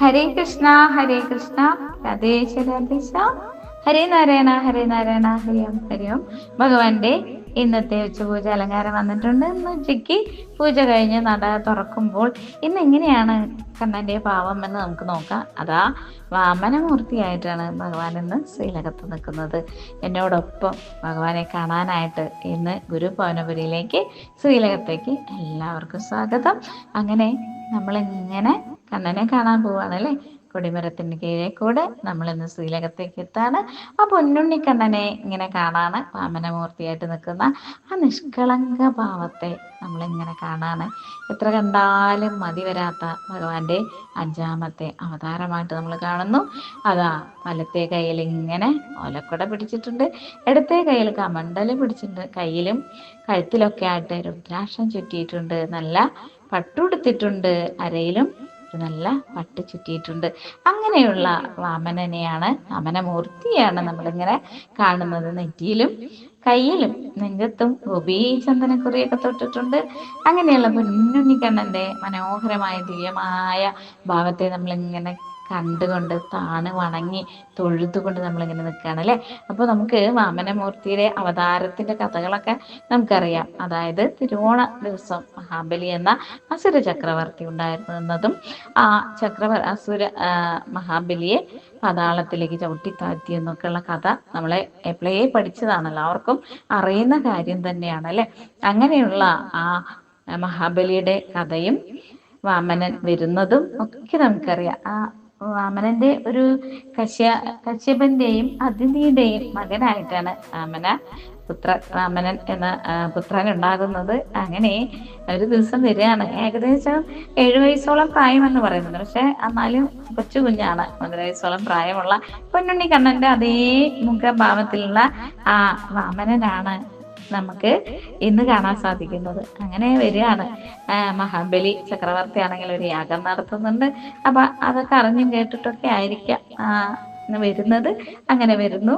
ഹരേ കൃഷ്ണ ഹരേ കൃഷ്ണ രാധേശ രാധേശ ഹരേ നാരായണ ഹരേ നാരായണ ഹരിയം ഹരിയം. ഭഗവാന്റെ ഇന്നത്തെ ഉച്ചപൂജ അലങ്കാരം വന്നിട്ടുണ്ട്. ഇന്ന് ഉച്ചയ്ക്ക് പൂജ കഴിഞ്ഞ് നട തുറക്കുമ്പോൾ ഇന്ന് എങ്ങനെയാണ് കണ്ണന്റെ ഭാവം എന്ന് നമുക്ക് നോക്കാം. അതാ വാമനമൂർത്തിയായിട്ടാണ് ഭഗവാൻ ഇന്ന് ശ്രീലകത്ത് നിൽക്കുന്നത്. എന്നോടൊപ്പം ഭഗവാനെ കാണാനായിട്ട് ഇന്ന് ഗുരുഭവനപുരിയിലേക്ക് ശ്രീലകത്തേക്ക് എല്ലാവർക്കും സ്വാഗതം. അങ്ങനെ നമ്മളിങ്ങനെ കണ്ണനെ കാണാൻ പോവാണല്ലേ. കൊടിമരത്തിന് കീഴെ കൂടെ നമ്മളിന്ന് ശ്രീലകത്തേക്ക് എത്താണ്. ആ പൊന്നുണ്ണിക്കണ്ണനെ ഇങ്ങനെ കാണാണ്. വാമനമൂർത്തിയായിട്ട് നിൽക്കുന്ന ആ നിഷ്കളങ്ക ഭാവത്തെ നമ്മളിങ്ങനെ കാണാണ്. എത്ര കണ്ടാലും മതി വരാത്ത ഭഗവാന്റെ 5ാമത്തെ അവതാരമായിട്ട് നമ്മൾ കാണുന്നു. അതാ വലത്തെ കയ്യിൽ ഇങ്ങനെ ഓലക്കുട പിടിച്ചിട്ടുണ്ട്, ഇടത്തെ കയ്യിൽ കമണ്ടല് പിടിച്ചിട്ടുണ്ട്, കയ്യിലും കഴുത്തിലൊക്കെ ആയിട്ട് രുദ്രാക്ഷം ചുറ്റിയിട്ടുണ്ട്, നല്ല പട്ടുടുത്തിട്ടുണ്ട്, അരയിലും നല്ല പട്ട് ചുറ്റിയിട്ടുണ്ട്. അങ്ങനെയുള്ള വാമനനെയാണ്, വാമനമൂർത്തിയാണ് നമ്മളിങ്ങനെ കാണുന്നത്. നെറ്റിയിലും കയ്യിലും നെഞ്ചത്തും ഗോപീചന്ദനക്കുറിയൊക്കെ തൊട്ടിട്ടുണ്ട്. അങ്ങനെയുള്ള പൊന്നുണ്ണിക്കണ്ണന്റെ മനോഹരമായ ദിവ്യമായ ഭാവത്തെ നമ്മളിങ്ങനെ കണ്ടുകൊണ്ട് താണ് വണങ്ങി തൊഴുതുകൊണ്ട് നമ്മളിങ്ങനെ നിൽക്കുകയാണ് അല്ലേ. അപ്പോൾ നമുക്ക് വാമനമൂർത്തിയുടെ അവതാരത്തിന്റെ കഥകളൊക്കെ നമുക്കറിയാം. അതായത് തിരുവോണ ദിവസം മഹാബലി എന്ന അസുര ചക്രവർത്തി ഉണ്ടായിരുന്നതും ആ അസുര മഹാബലിയെ പാതാളത്തിലേക്ക് ചവിട്ടിത്താഴ്ത്തി എന്നൊക്കെയുള്ള കഥ നമ്മളെ എപ്പോഴേ പഠിച്ചതാണ്, എല്ലാവർക്കും അറിയുന്ന കാര്യം തന്നെയാണ് അല്ലെ. അങ്ങനെയുള്ള ആ മഹാബലിയുടെ കഥയും വാമനൻ വരുന്നതും ഒക്കെ നമുക്കറിയാം. ആ വാമനന്റെ ഒരു കശ്യപന്റെയും അതിഥിയുടെയും മകനായിട്ടാണ് വാമനൻ എന്ന പുത്രൻ ഉണ്ടാകുന്നത്. അങ്ങനെ ഒരു ദിവസം വരികയാണ്. ഏകദേശം 7 വയസ്സോളം പ്രായമെന്ന് പറയുന്നത്, പക്ഷെ എന്നാലും കൊച്ചു കുഞ്ഞാണ്. 1 വയസ്സോളം പ്രായമുള്ള പൊന്നുണ്ണിക്കണ്ണന്റെ അതേ മുഖഭാവത്തിലുള്ള ആ വാമനനാണ് നമുക്ക് ഇന്ന് കാണാൻ സാധിക്കുന്നത്. അങ്ങനെ വരികയാണ്. മഹാബലി ചക്രവർത്തി ആണെങ്കിൽ ഒരു യാഗം നടത്തുന്നുണ്ട്. അപ്പൊ അതൊക്കെ അറിഞ്ഞും കേട്ടിട്ടൊക്കെ ആയിരിക്കാം വരുന്നത്. അങ്ങനെ വരുന്നു,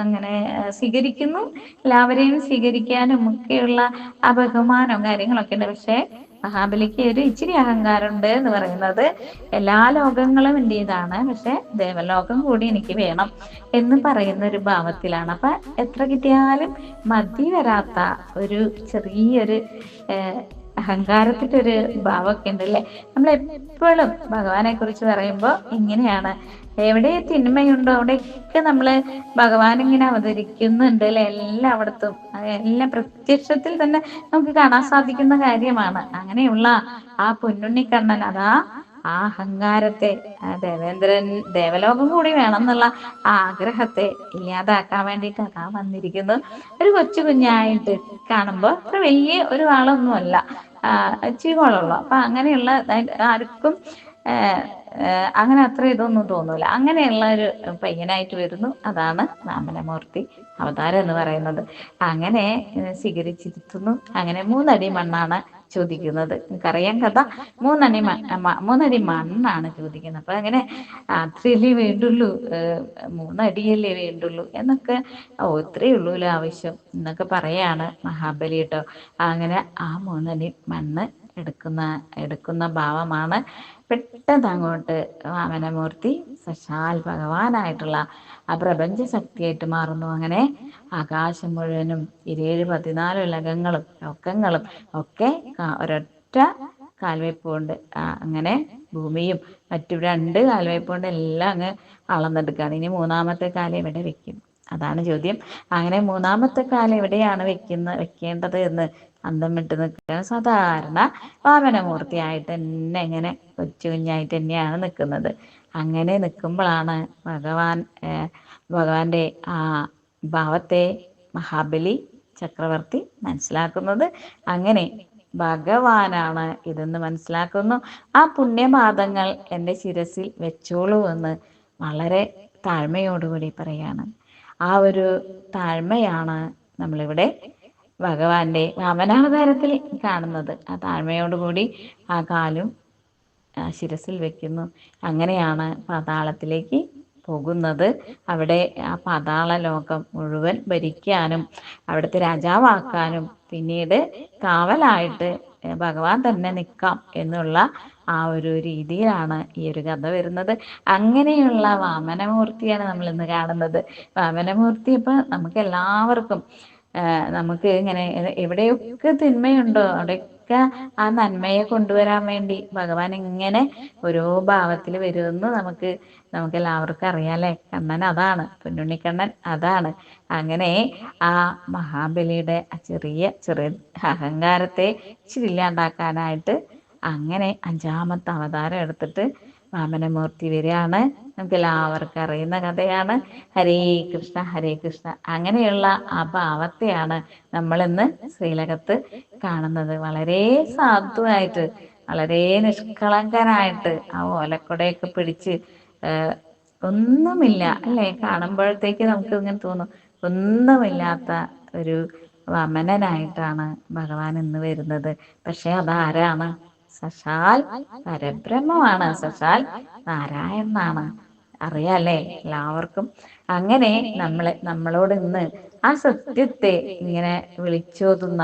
അങ്ങനെ സ്വീകരിക്കുന്നു. എല്ലാവരെയും സ്വീകരിക്കാനും ഒക്കെയുള്ള ആ ബഹുമാനവും കാര്യങ്ങളൊക്കെ ഉണ്ട്. പക്ഷെ മഹാബലിക്ക് ഒരു ഇച്ചിരി അഹങ്കാരമുണ്ട് എന്ന് പറയുന്നത്, എല്ലാ ലോകങ്ങളും എന്റേതാണ്, പക്ഷെ ദേവലോകം കൂടി എനിക്ക് വേണം എന്ന് പറയുന്ന ഒരു ഭാവത്തിലാണ്. അപ്പൊ എത്ര കിട്ടിയാലും മതി വരാത്ത ഒരു ചെറിയൊരു അഹങ്കാരത്തിന്റെ ഒരു ഭാവമൊക്കെ ഉണ്ട് അല്ലേ. നമ്മളെപ്പോഴും ഭഗവാനെ കുറിച്ച് പറയുമ്പോൾ ഇങ്ങനെയാണ്. എവിടെ തിന്മയുണ്ടോ അവിടെയൊക്കെ നമ്മള് ഭഗവാൻ ഇങ്ങനെ അവതരിക്കുന്നുണ്ട് അല്ലെ. എല്ലായിടത്തും എല്ലാം പ്രത്യക്ഷത്തിൽ തന്നെ നമുക്ക് കാണാൻ സാധിക്കുന്ന കാര്യമാണ്. അങ്ങനെയുള്ള ആ പൊന്നുണ്ണിക്കണ്ണൻ അതാ ആ അഹങ്കാരത്തെ, ദേവലോകം കൂടി വേണം എന്നുള്ള ആഗ്രഹത്തെ ഇല്ലാതാക്കാൻ വേണ്ടിയിട്ട് അതാ വന്നിരിക്കുന്നു. ഒരു കൊച്ചു കുഞ്ഞായിട്ട് കാണുമ്പോൾ അത്ര വലിയ ഒരു ആളൊന്നുമല്ല, ചീവോളുള്ള. അപ്പൊ അങ്ങനെയുള്ള ആർക്കും അങ്ങനെ അത്ര ഇതൊന്നും തോന്നൂല. അങ്ങനെയുള്ള ഒരു പയ്യനായിട്ട് വരുന്നു. അതാണ് വാമനമൂർത്തി അവതാരം എന്ന് പറയുന്നത്. അങ്ങനെ സ്വീകരിച്ചിരുത്തുന്നു. അങ്ങനെ 3 അടി മണ്ണാണ് ചോദിക്കുന്നത്. നിങ്ങൾക്കറിയാം കഥ. 3 അടി മണ്ണാണ് ചോദിക്കുന്നത്. അപ്പൊ അങ്ങനെ അത്രയല്ലേ വേണ്ടുള്ളൂ, 3 അടിയല്ലേ വേണ്ടുള്ളൂ എന്നൊക്കെ, ഇത്രയേ ഉള്ളൂല്ലോ ആവശ്യം എന്നൊക്കെ പറയാണ് മഹാബലി കേട്ടോ. അങ്ങനെ ആ 3 അടി മണ്ണ് എടുക്കുന്ന ഭാവമാണ്. പെട്ടെന്ന് അങ്ങോട്ട് വാമനമൂർത്തി സശാൽ ഭഗവാനായിട്ടുള്ള ആ പ്രപഞ്ച ശക്തിയായിട്ട് മാറുന്നു. അങ്ങനെ ആകാശം മുഴുവനും 14 ഉലകങ്ങളും ലോകങ്ങളും ഒക്കെ ഒരൊറ്റ കാൽവയ്പ് കൊണ്ട്, അങ്ങനെ ഭൂമിയും മറ്റു 2 കാൽവയ്പ് കൊണ്ട് എല്ലാം അങ്ങ് അളന്നെടുക്കുകയാണ്. ഇനി 3ാമത്തെ കാലം എവിടെ വെക്കും, അതാണ് ചോദ്യം. അങ്ങനെ 3ാമത്തെ കാലം എവിടെയാണ് വെക്കേണ്ടത് എന്ന് അന്തം വിട്ട് നിൽക്കുകയാണ്. സാധാരണ വാമനമൂർത്തിയായിട്ട് തന്നെ ഇങ്ങനെ കൊച്ചു കുഞ്ഞായിട്ട് തന്നെയാണ് നിൽക്കുന്നത്. അങ്ങനെ നിൽക്കുമ്പോഴാണ് ഭഗവാന്റെ ആ ഭാവത്തെ മഹാബലി ചക്രവർത്തി മനസ്സിലാക്കുന്നത്. അങ്ങനെ ഭഗവാനാണ് ഇതെന്ന് മനസ്സിലാക്കുന്നു. ആ പുണ്യപാദങ്ങൾ എൻ്റെ ശിരസിൽ വെച്ചോളൂ എന്ന് വളരെ താഴ്മയോടുകൂടി പറയാണ്. ആ ഒരു താഴ്മയാണ് നമ്മളിവിടെ ഭഗവാന്റെ വാമനാവതാരത്തിൽ കാണുന്നത്. ആ താഴ്മയോടുകൂടി ആ കാലും ശിരസിൽ വെക്കുന്നു. അങ്ങനെയാണ് പാതാളത്തിലേക്ക് പോകുന്നത്. അവിടെ ആ പാതാള ലോകം മുഴുവൻ ഭരിക്കാനും അവിടുത്തെ രാജാവാക്കാനും പിന്നീട് കാവലായിട്ട് ഭഗവാൻ തന്നെ നിൽക്കാം എന്നുള്ള ആ ഒരു രീതിയിലാണ് ഈ ഒരു കഥ വരുന്നത്. അങ്ങനെയുള്ള വാമനമൂർത്തിയാണ് നമ്മൾ ഇന്ന് കാണുന്നത്. വാമനമൂർത്തി ഇപ്പൊ നമുക്ക് എല്ലാവർക്കും നമുക്ക് ഇങ്ങനെ എവിടെയൊക്കെ തിന്മയുണ്ടോ അവിടെയൊക്കെ ആ നന്മയെ കൊണ്ടുവരാൻ വേണ്ടി ഭഗവാൻ ഇങ്ങനെ ഓരോ ഭാവത്തിൽ വരുമെന്ന് നമുക്ക് എല്ലാവർക്കും അറിയാലേ. കണ്ണൻ അതാണ്, പൊന്നുണ്ണിക്കണ്ണൻ അതാണ്. അങ്ങനെ ആ മഹാബലിയുടെ ചെറിയ ചെറിയ അഹങ്കാരത്തെ ഇച്ചിരില്ലാണ്ടാക്കാനായിട്ട് അങ്ങനെ അഞ്ചാമത്തെ അവതാരം എടുത്തിട്ട് വാമനമൂർത്തി വരികയാണ്. നമുക്ക് എല്ലാവർക്കും അറിയുന്ന കഥയാണ്. ഹരേ കൃഷ്ണ ഹരേ കൃഷ്ണ. അങ്ങനെയുള്ള ആ ഭാവത്തെയാണ് നമ്മളിന്ന് ശ്രീലകത്ത് കാണുന്നത്. വളരെ സാധുവായിട്ട്, വളരെ നിഷ്കളങ്കനായിട്ട് ആ ഓലക്കൊടയൊക്കെ പിടിച്ച് ഒന്നുമില്ല അല്ലേ, കാണുമ്പോഴത്തേക്ക് നമുക്ക് ഇങ്ങനെ തോന്നും ഒന്നുമില്ലാത്ത ഒരു വമനനായിട്ടാണ് ഭഗവാൻ ഇന്ന് വരുന്നത്. പക്ഷെ അതാരാണ്? സശാൽ പരബ്രഹ്മമാണ്, സശാൽ നാരായണനാണ്. അറിയാലേ എല്ലാവർക്കും. അങ്ങനെ നമ്മളോട് ഇന്ന് ആ സത്യത്തെ ഇങ്ങനെ വിളിച്ചോതുന്ന,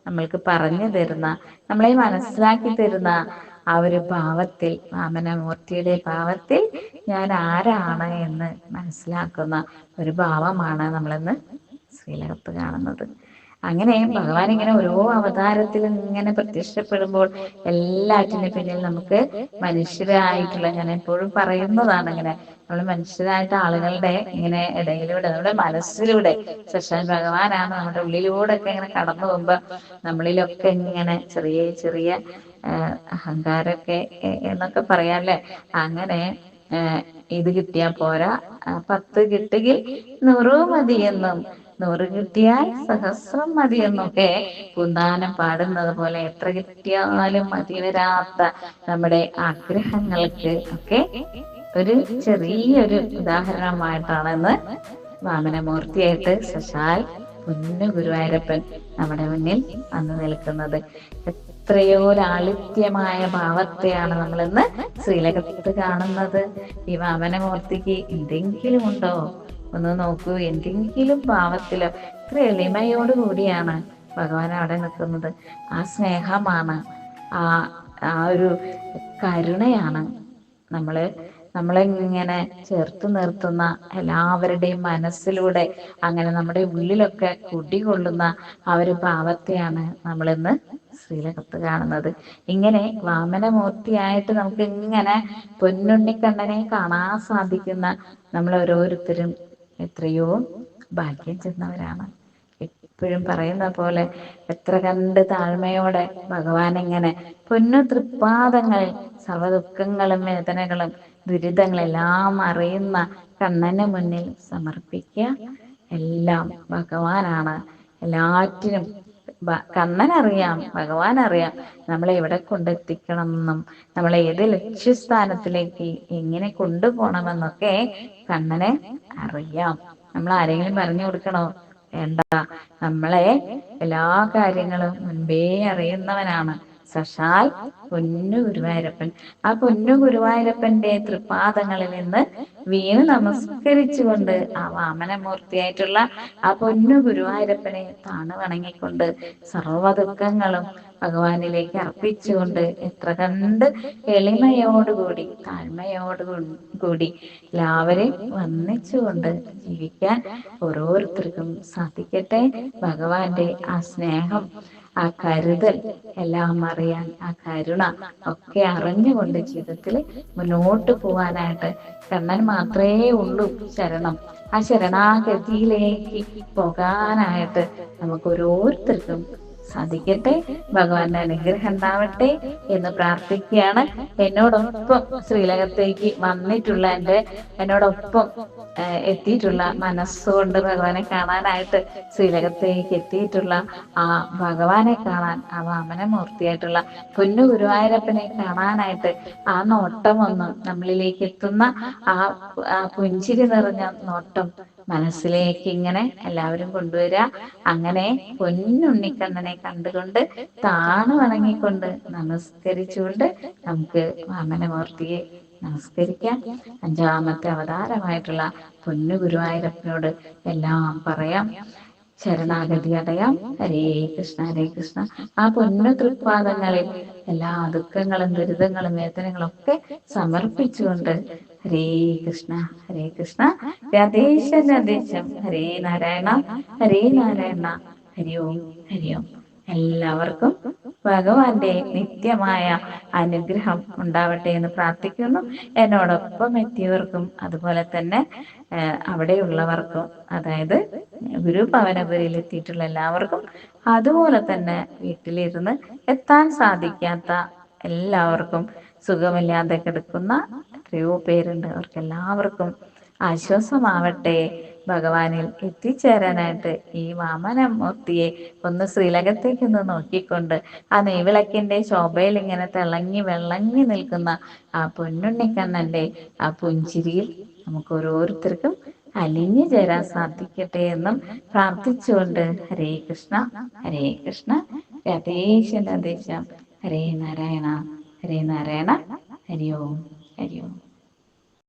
നമ്മൾക്ക് പറഞ്ഞു തരുന്ന, നമ്മളെ മനസ്സിലാക്കി തരുന്ന ആ ഒരു ഭാവത്തിൽ, വാമനമൂർത്തിയുടെ ഭാവത്തിൽ ഞാൻ ആരാണ് എന്ന് മനസ്സിലാക്കുന്ന ഒരു ഭാവമാണ് നമ്മളിന്ന് ശ്രീലകത്ത് കാണുന്നത്. അങ്ങനെ ഭഗവാൻ ഇങ്ങനെ ഓരോ അവതാരത്തിൽ ഇങ്ങനെ പ്രത്യക്ഷപ്പെടുമ്പോൾ എല്ലാറ്റിനും പിന്നിൽ നമുക്ക് മനുഷ്യരായിട്ടുള്ള, ഞാൻ എപ്പോഴും പറയുന്നതാണ്, ഇങ്ങനെ നമ്മൾ മനുഷ്യരായിട്ട് ആളുകളുടെ ഇങ്ങനെ ഇടയിലൂടെ, നമ്മുടെ മനസ്സിലൂടെ ശശാൻ ഭഗവാനാണ് നമ്മുടെ ഉള്ളിലൂടെ ഒക്കെ ഇങ്ങനെ കടന്നു പോകുമ്പോ നമ്മളിലൊക്കെ ഇങ്ങനെ ചെറിയ ചെറിയ അഹങ്കാരമൊക്കെ എന്നൊക്കെ പറയാല്ലേ. അങ്ങനെ ഇത് കിട്ടിയാൽ പോരാ, 10 കിട്ടുകിൽ 100 മതിയെന്നും, 100 കിട്ടിയാൽ സഹസ്രം മതിയെന്നൊക്കെ പൂന്താനം പാടുന്നത് പോലെ എത്ര കിട്ടിയാലും മതി വരാത്ത നമ്മുടെ ആഗ്രഹങ്ങൾക്ക് ഒക്കെ ഒരു ചെറിയൊരു ഉദാഹരണമായിട്ടാണ് ഇന്ന് വാമനമൂർത്തിയായിട്ട് സശാൽ പൊന്നു ഗുരുവായൂരപ്പൻ നമ്മുടെ മുന്നിൽ വന്നു നിൽക്കുന്നത്. എത്രയോ ലാളിത്യമായ ഭാവത്തെയാണ് നമ്മളിന്ന് ശ്രീലകത്ത് കാണുന്നത്. ഈ വാമനമൂർത്തിക്ക് എന്തെങ്കിലും ഉണ്ടോ? ഒന്ന് നോക്കൂ, എന്തെങ്കിലും ഭാവത്തിലോ. ഇത്ര എളിമയോട് കൂടിയാണ് ഭഗവാൻ അവിടെ നിൽക്കുന്നത്. ആ സ്നേഹമാണ്, ആ ആ ഒരു കരുണയാണ് നമ്മളെ ഇങ്ങനെ ചേർത്ത് നിർത്തുന്ന, എല്ലാവരുടെയും മനസ്സിലൂടെ അങ്ങനെ നമ്മുടെ ഉള്ളിലൊക്കെ കുടികൊള്ളുന്ന ആ ഒരു ഭാവത്തെയാണ് നമ്മളിന്ന് ശ്രീലകത്ത് കാണുന്നത്. ഇങ്ങനെ വാമനമൂർത്തിയായിട്ട് നമുക്ക് ഇങ്ങനെ പൊന്നുണ്ണിക്കണ്ണനെ കാണാൻ സാധിക്കുന്ന നമ്മൾ ഓരോരുത്തരും എത്രയോ ഭാഗ്യം ചെന്നവരാണ്. എപ്പോഴും പറയുന്ന പോലെ എത്ര കണ്ട് താഴ്മയോടെ ഭഗവാൻ ഇങ്ങനെ പൊന്നു തൃപ്പാദങ്ങളിൽ സർവ്വ ദുഃഖങ്ങളും വേദനകളും ദുരിതങ്ങളെല്ലാം അറിയുന്ന കണ്ണന് മുന്നിൽ സമർപ്പിക്കുക. എല്ലാം ഭഗവാനാണ്. എല്ലാറ്റിനും കണ്ണനറിയാം, ഭഗവാൻ അറിയാം നമ്മളെ എവിടെ കൊണ്ടെത്തിക്കണം എന്നും, നമ്മളെ ഏത് ലക്ഷ്യസ്ഥാനത്തിലേക്ക് എങ്ങനെ കൊണ്ടുപോകണമെന്നൊക്കെ കണ്ണനെ അറിയാം. നമ്മൾ ആരെങ്കിലും പറഞ്ഞു കൊടുക്കണോ? വേണ്ട. നമ്മളെ എല്ലാ കാര്യങ്ങളും മുൻപേ അറിയുന്നവനാണ് സശാൽ പൊന്നു ഗുരുവായൂരപ്പൻ. ആ പൊന്നു ഗുരുവായൂരപ്പന്റെ തൃപ്പാദങ്ങളിൽ നിന്ന് വീണ് നമസ്കരിച്ചുകൊണ്ട് ആ വാമനമൂർത്തിയായിട്ടുള്ള ആ പൊന്നു ഗുരുവായൂരപ്പനെ താണു വണങ്ങിക്കൊണ്ട് സർവ്വ ദുഃഖങ്ങളും ഭഗവാനിലേക്ക് അർപ്പിച്ചുകൊണ്ട് എത്ര കണ്ട് എളിമയോടുകൂടി താഴ്മയോടുകൂടി എല്ലാവരെയും വന്ദിച്ചുകൊണ്ട് ജീവിക്കാൻ ഓരോരുത്തർക്കും സാധിക്കട്ടെ. ഭഗവാന്റെ ആ സ്നേഹം, ആ കരുതൽ എല്ലാം അറിയാൻ, ആ കരുണ ഒക്കെ അറിഞ്ഞുകൊണ്ട് ജീവിതത്തിൽ മുന്നോട്ട് പോവാനായിട്ട് കണ്ണൻ മാത്രമേ ഉള്ളൂ ശരണം. ആ ശരണാഗതിയിലേക്ക് പോകാനായിട്ട് നമുക്ക് ഓരോരുത്തർക്കും സാധിക്കട്ടെ. ഭഗവാന്റെ അനുഗ്രഹം ഉണ്ടാവട്ടെ എന്ന് പ്രാർത്ഥിക്കുകയാണ്. എന്നോടൊപ്പം ശ്രീലകത്തേക്ക് വന്നിട്ടുള്ള എന്നോടൊപ്പം എത്തിയിട്ടുള്ള, മനസ്സുകൊണ്ട് ഭഗവാനെ കാണാനായിട്ട് ശ്രീലകത്തേക്ക് എത്തിയിട്ടുള്ള ആ ഭഗവാനെ കാണാൻ, ആ വാമനമൂർത്തിയായിട്ടുള്ള പൊന്നു ഗുരുവായൂരപ്പനെ കാണാനായിട്ട് ആ നോട്ടം ഒന്ന് നമ്മളിലേക്ക് എത്തുന്ന ആ പുഞ്ചിരി നിറഞ്ഞ നോട്ടം മനസ്സിലേക്ക് ഇങ്ങനെ എല്ലാവരും കൊണ്ടുവരിക. അങ്ങനെ പൊന്നുണ്ണിക്കണ്ണനെ കണ്ടുകൊണ്ട് താണു വണങ്ങിക്കൊണ്ട് നമസ്കരിച്ചുകൊണ്ട് നമുക്ക് വാമനമൂർത്തിയെ നമസ്കരിക്കാം. അഞ്ചാമത്തെ അവതാരമായിട്ടുള്ള പൊന്നു ഗുരുവായൂരപ്പനോട് എല്ലാം പറയാം. ശരണാഗതി അടയാം. ഹരേ കൃഷ്ണ ഹരേ കൃഷ്ണ. ആ പൊന്നു തൃപ്പാദങ്ങളിൽ എല്ലാ ദുഃഖങ്ങളും ദുരിതങ്ങളും വേദനകളും ഒക്കെ സമർപ്പിച്ചുകൊണ്ട് ഹരേ കൃഷ്ണ ഹരേ കൃഷ്ണ. രാധേശം രാധേശം. ഹരേ നാരായണ ഹരേ നാരായണ. ഹരി ഓം ഹരി ഓം. എല്ലാവർക്കും ഭഗവാന്റെ നിത്യമായ അനുഗ്രഹം ഉണ്ടാവട്ടെ എന്ന് പ്രാർത്ഥിക്കുന്നു. എന്നോടൊപ്പം എത്തിയവർക്കും അതുപോലെ തന്നെ അവിടെയുള്ളവർക്കും, അതായത് ഗുരുഭവനപുരിയിൽ എത്തിയിട്ടുള്ള എല്ലാവർക്കും, അതുപോലെ തന്നെ വീട്ടിലിരുന്ന് എത്താൻ സാധിക്കാത്ത എല്ലാവർക്കും, സുഖമില്ലാതെ കിടക്കുന്ന എത്രയോ പേരുണ്ട്, അവർക്കെല്ലാവർക്കും ആശ്വാസമാവട്ടെ. ഭഗവാനിൽ എത്തിച്ചേരാനായിട്ട് ഈ വാമനമൂർത്തിയെ ഒന്ന് ശ്രീലകത്തേക്കൊന്ന് നോക്കിക്കൊണ്ട് ആ നെയ്വിളക്കിന്റെ ശോഭയിൽ ഇങ്ങനെ തിളങ്ങി വെള്ളങ്ങി നിൽക്കുന്ന ആ പൊന്നുണ്ണിക്കണ്ണന്റെ ആ പുഞ്ചിരിയിൽ നമുക്ക് ഓരോരുത്തർക്കും അലിഞ്ഞു ചേരാൻ സാധിക്കട്ടെ എന്നും പ്രാർത്ഥിച്ചുകൊണ്ട് ഹരേ കൃഷ്ണ ഹരേ കൃഷ്ണ. രാധേശം രാധേശം. ഹരേ നാരായണ ഹരേ നാരായണ. ഹരി ഓം ഹരി ഓം.